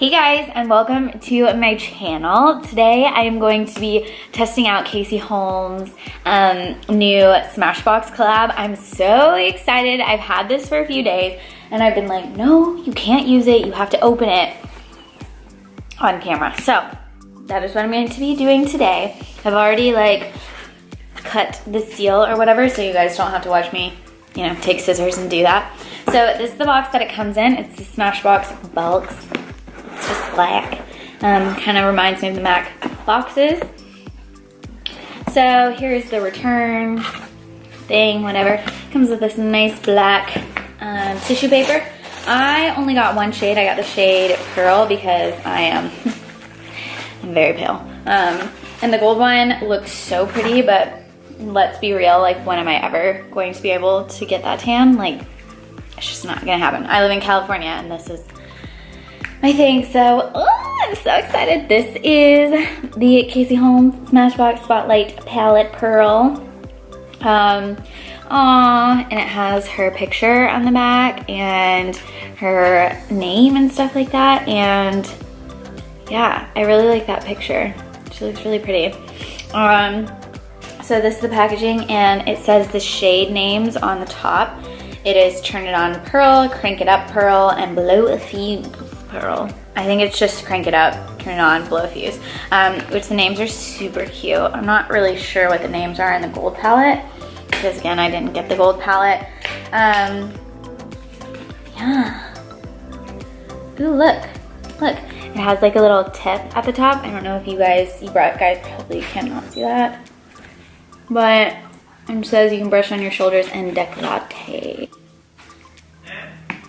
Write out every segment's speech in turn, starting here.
Hey guys, and welcome to my channel. Today I am going to be testing out Casey Holmes' new Smashbox collab. I'm so excited. I've had this for a few days and I've been like, no, you can't use it. You have to open it on camera. So that is what I'm going to be doing today. I've already like cut the seal or whatever, so you guys don't have to watch me, you know, take scissors and do that. So this is the box that it comes in. It's the Smashbox Bulks. It's just black. Kind of reminds me of the MAC boxes. So here's the return thing, whatever. Comes with this nice black tissue paper. I only got one shade. I got the shade Pearl because I am I'm very pale. And the gold one looks so pretty, but let's be real, like when am I ever going to be able to get that tan? Like, it's just not gonna happen. I live in California and this is my thing, so I'm so excited. This is the Casey Holmes Smashbox Spotlight Palette Pearl. And it has her picture on the back and her name and stuff like that. And yeah, I really like that picture. She looks really pretty. So this is the packaging and it says the shade names on the top. It is Turn It On Pearl, Crank It Up Pearl, and Blow a Fuse Pearl. I think it's just Crank It Up, Turn It On, Blow a Fuse, which the names are super cute. I'm not really sure what the names are in the gold palette because again, I didn't get the gold palette. Yeah. Ooh, look. It has like a little tip at the top. I don't know if you guys probably cannot see that. But it says you can brush on your shoulders and décolleté.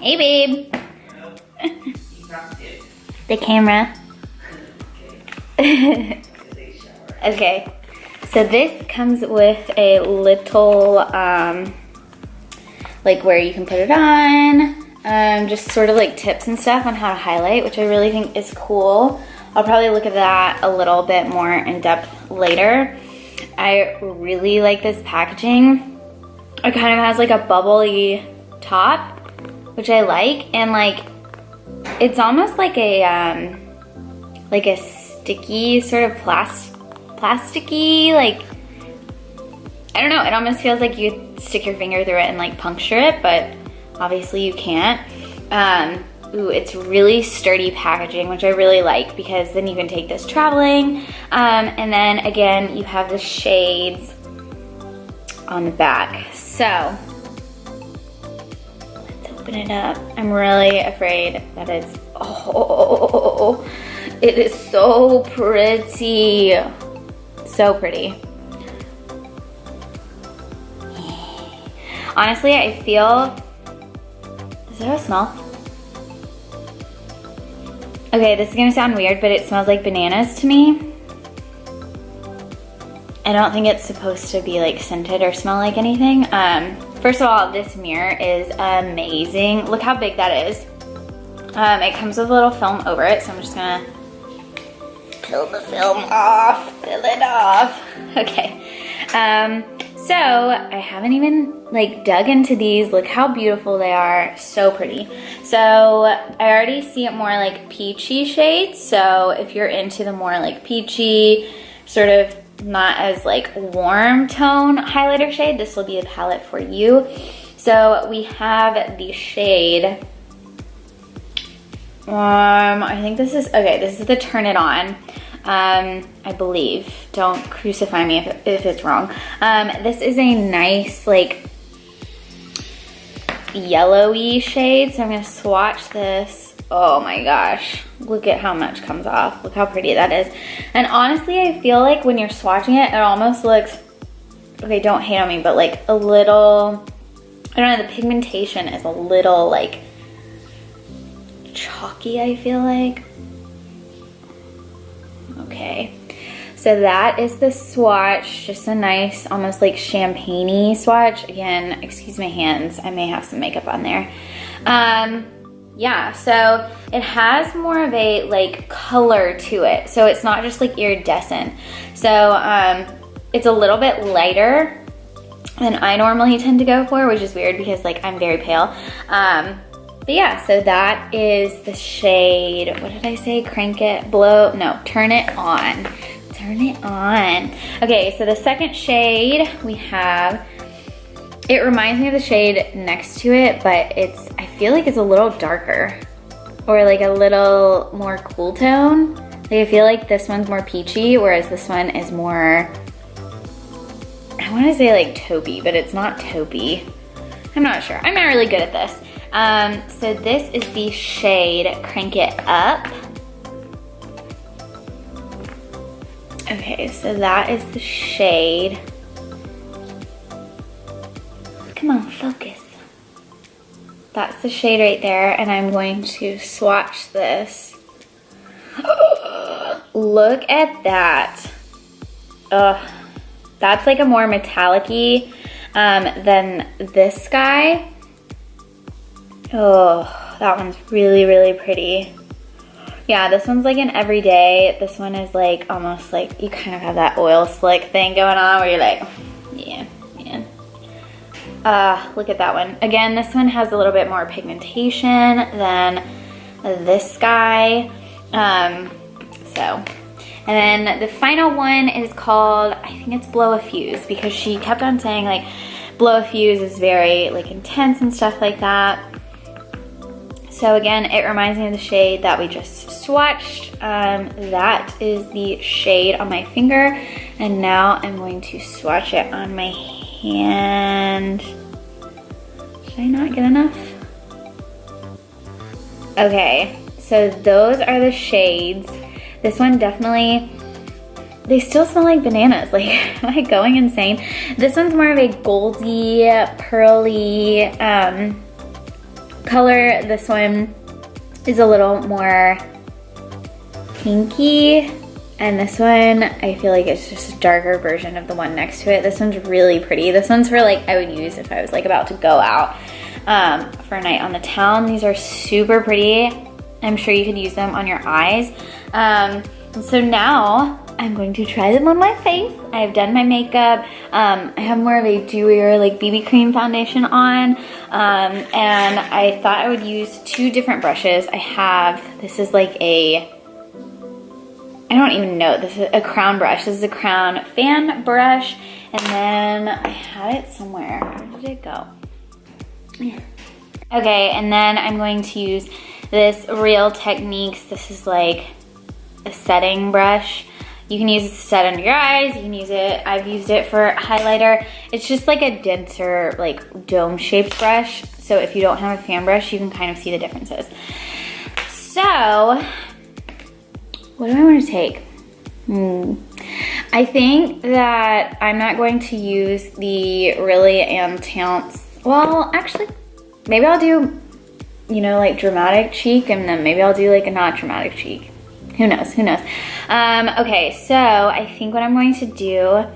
Hey, babe. The camera. Okay. So this comes with a little, like where you can put it on. Just sort of like tips and stuff on how to highlight, which I really think is cool. I'll probably look at that a little bit more in depth later. I really like this packaging. It kind of has like a bubbly top, which I like, and like it's almost like a sticky sort of plasticky, like I don't know. It almost feels like you stick your finger through it and like puncture it, but obviously you can't. Ooh, it's really sturdy packaging, which I really like because then you can take this traveling. And then again, you have the shades on the back. So let's open it up. I'm really afraid that it's, oh, it is so pretty. So pretty. Honestly, I feel, does it have a smell? Okay, this is gonna sound weird, but it smells like bananas to me. I don't think it's supposed to be like scented or smell like anything. First of all, this mirror is amazing. Look how big that is. It comes with a little film over it, so I'm just gonna peel the film off, peel it off. Okay. So I haven't even like dug into these. Look how beautiful they are. So pretty. So I already see it more like peachy shades. So if you're into the more like peachy, sort of not as like warm tone highlighter shade, this will be the palette for you. So we have the shade, I think this is, okay, this is the Turn It On. I believe, don't crucify me if it's wrong. This is a nice like yellowy shade, so I'm gonna swatch this. Oh my gosh, look at how much comes off. Look how pretty that is. And honestly, I feel like when you're swatching it, it almost looks, okay, don't hate on me, but like a little, I don't know, the pigmentation is a little like chalky, I feel like. Okay, so that is the swatch, just a nice, almost like champagne-y swatch. Again, excuse my hands, I may have some makeup on there. Yeah, so it has more of a like color to it, so it's not just like iridescent. So it's a little bit lighter than I normally tend to go for, which is weird because like I'm very pale. But yeah, so that is the shade, what did I say? Crank it, blow, no, turn it on. Turn it on. Okay, so the second shade we have, it reminds me of the shade next to it, but I feel like it's a little darker or like a little more cool tone. Like I feel like this one's more peachy, whereas this one is more, I wanna say like taupey, but it's not taupey. I'm not sure, I'm not really good at this. So this is the shade Crank It Up. Okay, so that is the shade. Come on, focus. That's the shade right there, and I'm going to swatch this. Look at that. Ugh. That's like a more metallic-y than this guy. Oh, that one's really, really pretty. Yeah, this one's like an everyday. This one is like almost like you kind of have that oil slick thing going on where you're like, yeah, man. Look at that one. Again, this one has a little bit more pigmentation than this guy. And then the final one is called, I think it's Blow a Fuse, because she kept on saying like Blow a Fuse is very like intense and stuff like that. So again, it reminds me of the shade that we just swatched. That is the shade on my finger. And now I'm going to swatch it on my hand. Did I not get enough? Okay, so those are the shades. This one definitely, they still smell like bananas. Like, am I going insane? This one's more of a goldy, pearly, color. This one is a little more pinky, and this one I feel like it's just a darker version of the one next to it. This one's really pretty. This one's for like I would use if I was like about to go out for a night on the town. These are super pretty. I'm sure you could use them on your eyes. And so now I'm going to try them on my face. I've done my makeup. I have more of a dewier like BB cream foundation on. And I thought I would use two different brushes. This is like I don't even know, this is a crown brush. This is a crown fan brush. And then I had it somewhere. Where did it go? Okay, and then I'm going to use this Real Techniques. This is like a setting brush. You can use it to set under your eyes. You can use it, I've used it for highlighter. It's just like a denser, like dome-shaped brush. So if you don't have a fan brush, you can kind of see the differences. So, what do I want to take? I think that I'm not going to use the really intense, well, actually, maybe I'll do, you know, like dramatic cheek, and then maybe I'll do like a not dramatic cheek. Who knows, who knows? Okay, so I think what I'm going to do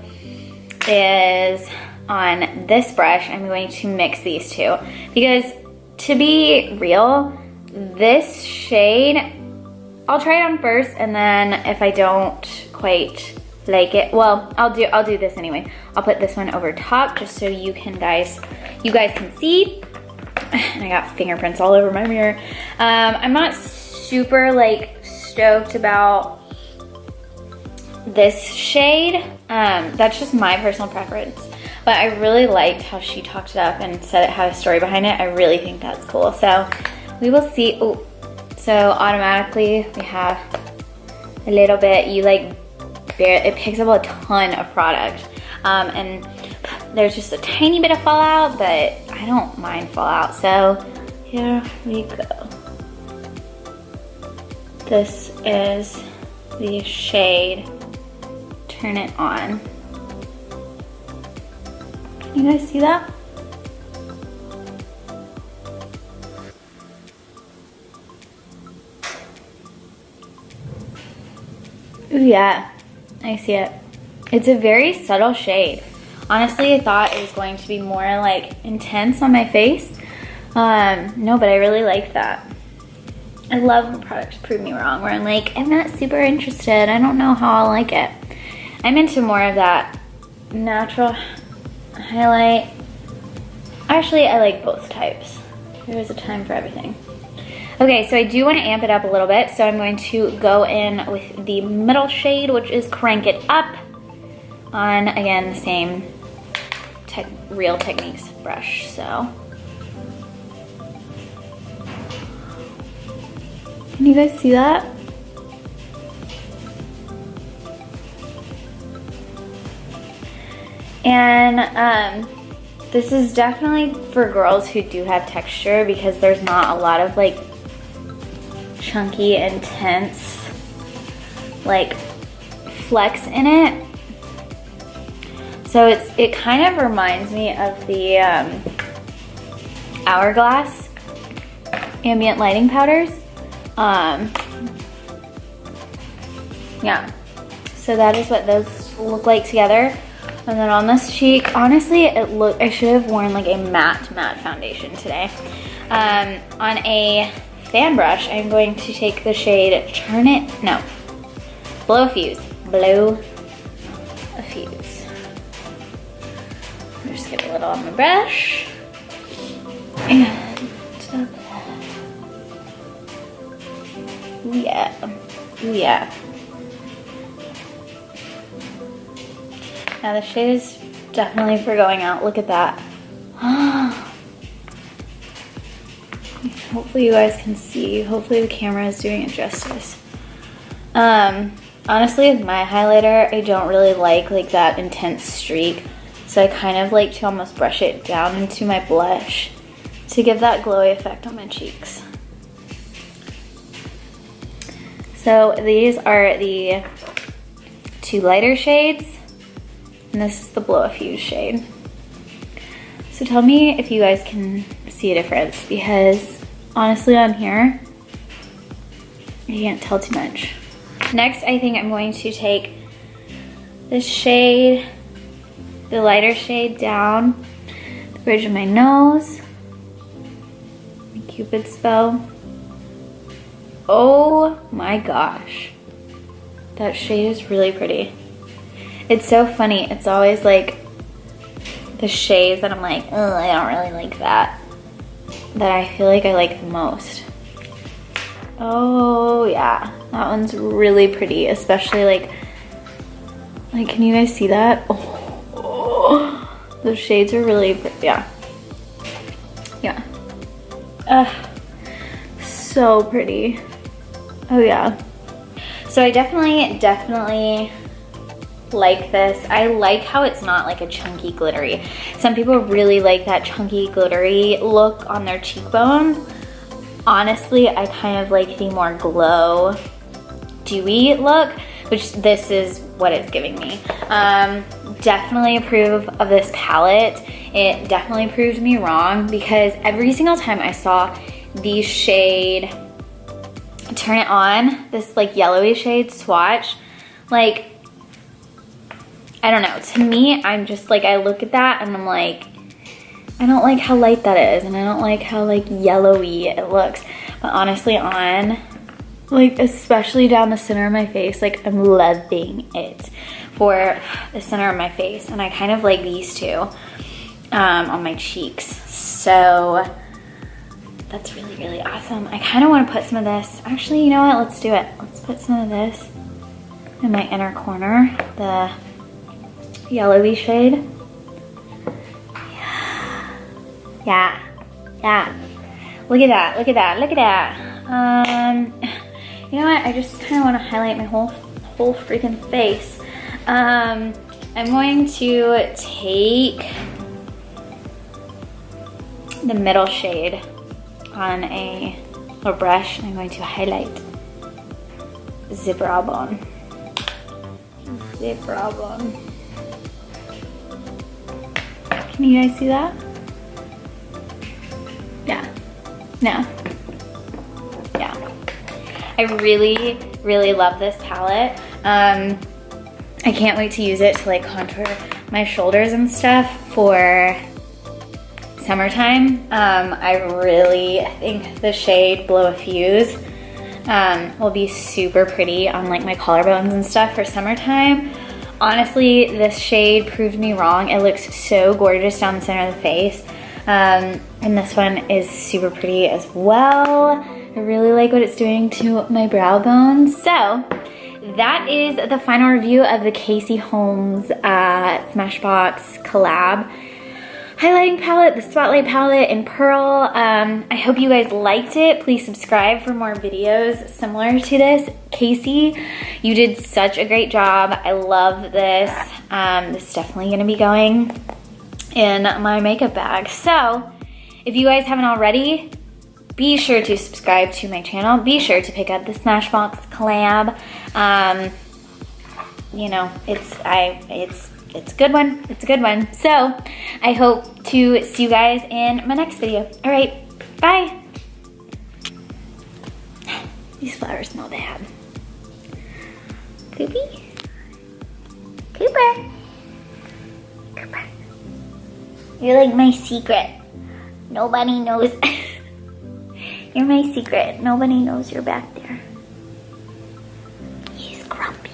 is on this brush, I'm going to mix these two. Because to be real, this shade, I'll try it on first, and then if I don't quite like it, well, I'll do this anyway. I'll put this one over top just so you guys can see. And I got fingerprints all over my mirror. I'm not super like stoked about this shade. That's just my personal preference. But I really liked how she talked it up and said it had a story behind it. I really think that's cool. So we will see. Ooh. So automatically we have a little bit, it picks up a ton of product. And there's just a tiny bit of fallout, but I don't mind fallout. So here we go. This is the shade Turn It On. Can you guys see that? Ooh, yeah, I see it. It's a very subtle shade. Honestly, I thought it was going to be more like intense on my face. No, but I really like that. I love when products prove me wrong, where I'm like, I'm not super interested. I don't know how I'll like it. I'm into more of that natural highlight. Actually, I like both types. There is a time for everything. Okay, so I do want to amp it up a little bit, so I'm going to go in with the middle shade, which is Crank It Up, on, again, the same Real Techniques brush, so. Can you guys see that? And this is definitely for girls who do have texture, because there's not a lot of like chunky, intense like flex in it. So it kind of reminds me of the Hourglass ambient lighting powders. Yeah, so that is what those look like together. And then on this cheek, honestly, I should have worn like a matte foundation today. On a fan brush, I'm going to take the shade Blow a Fuse. Blow a Fuse. I'm just get a little on my brush. And ooh yeah, ooh yeah. Now the shade is definitely for going out. Look at that. Hopefully you guys can see. Hopefully the camera is doing it justice. Honestly, with my highlighter, I don't really like that intense streak. So I kind of like to almost brush it down into my blush to give that glowy effect on my cheeks. So these are the two lighter shades. And this is the Blow a Fuse shade. So tell me if you guys can see a difference, because honestly on here, I can't tell too much. Next, I think I'm going to take this shade, the lighter shade, down the bridge of my nose, my Cupid's bow. Oh my gosh, that shade is really pretty. It's so funny, it's always like the shades that I'm like, oh, I don't really like that I feel like I like the most. Oh yeah, that one's really pretty, especially like can you guys see that? Oh, those shades are really pretty, yeah. So pretty. Oh yeah. So I definitely like this. I like how it's not like a chunky glittery. Some people really like that chunky glittery look on their cheekbones. Honestly, I kind of like the more glow, dewy look, which this is what it's giving me. Definitely approve of this palette. It definitely proved me wrong, because every single time I saw the shade Turn It On, this like yellowy shade Swatch, like, I don't know, to me, I'm just like, I look at that and I'm like, I don't like how light that is, and I don't like how like yellowy it looks. But honestly, on like, especially down the center of my face, like I'm loving it for the center of my face. And I kind of like these two on my cheeks. So that's really, really awesome. I kind of want to put some of this. Actually, you know what? Let's do it. Let's put some of this in my inner corner, the yellowy shade. Yeah. Look at that, look at that, look at that. You know what? I just kind of want to highlight my whole freaking face. I'm going to take the middle shade on a little brush, and I'm going to highlight the brow bone. The brow bone. Can you guys see that? Yeah. I really, really love this palette. I can't wait to use it to like contour my shoulders and stuff for summertime. I really think the shade Blow a Fuse will be super pretty on like my collarbones and stuff for summertime. Honestly, this shade proved me wrong. It looks so gorgeous down the center of the face. And this one is super pretty as well. I really like what it's doing to my brow bones. So that is the final review of the Casey Holmes Smashbox Collab highlighting palette, the Spotlight palette in Pearl. I hope you guys liked it. Please subscribe for more videos similar to this. Casey, you did such a great job. I love this. This is definitely gonna be going in my makeup bag. So if you guys haven't already, be sure to subscribe to my channel. Be sure to pick up the Smashbox collab. You know, it's a good one. It's a good one. So I hope to see you guys in my next video. All right, bye. These flowers smell bad. Poopy? Cooper. Cooper. You're like my secret. Nobody knows. You're my secret. Nobody knows you're back there. He's grumpy.